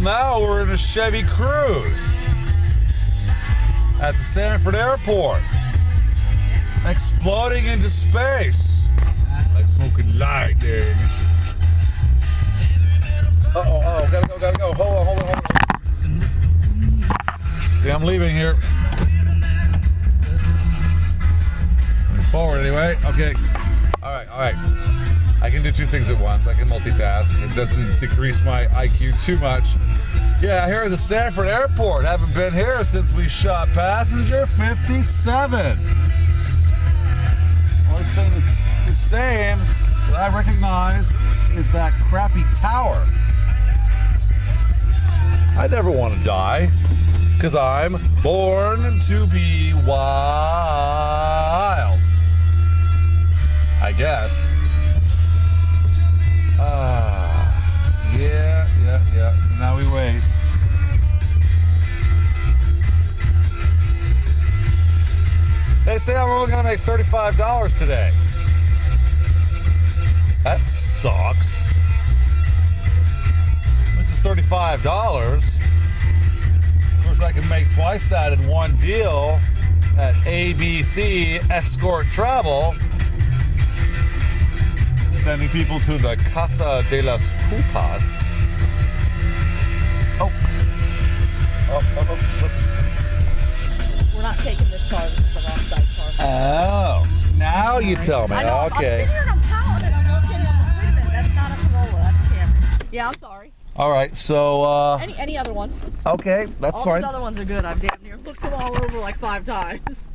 now we're in a Chevy Cruze at the Sanford Airport, exploding into space like smoking lightning. Gotta go. Hold on. Okay, I'm leaving here. Moving forward anyway. Okay. All right. I can do two things at once. I can multitask. It doesn't decrease my IQ too much. Yeah, here at the Sanford Airport. Haven't been here since we shot passenger 57. Only thing the same that I recognize is that crappy tower. I never want to die, because I'm born to be wild. I guess. Yeah. So now we wait. They say I'm only going to make $35 today. That sucks. This is $35. Of course, I can make twice that in one deal at ABC Escort Travel, sending people to the Casa de las Putas. Oh. We're not taking this car. This is the wrong size car. Oh. Now you tell me. I know, Okay. I'm sitting here and I'm counting and I'm looking at, wait a minute, that's not a Corolla, that's a Camry. Yeah, I'm sorry. All right, so Any other one. okay, that's all fine. All these other ones are good. I've damn near looked them all over like 5 times.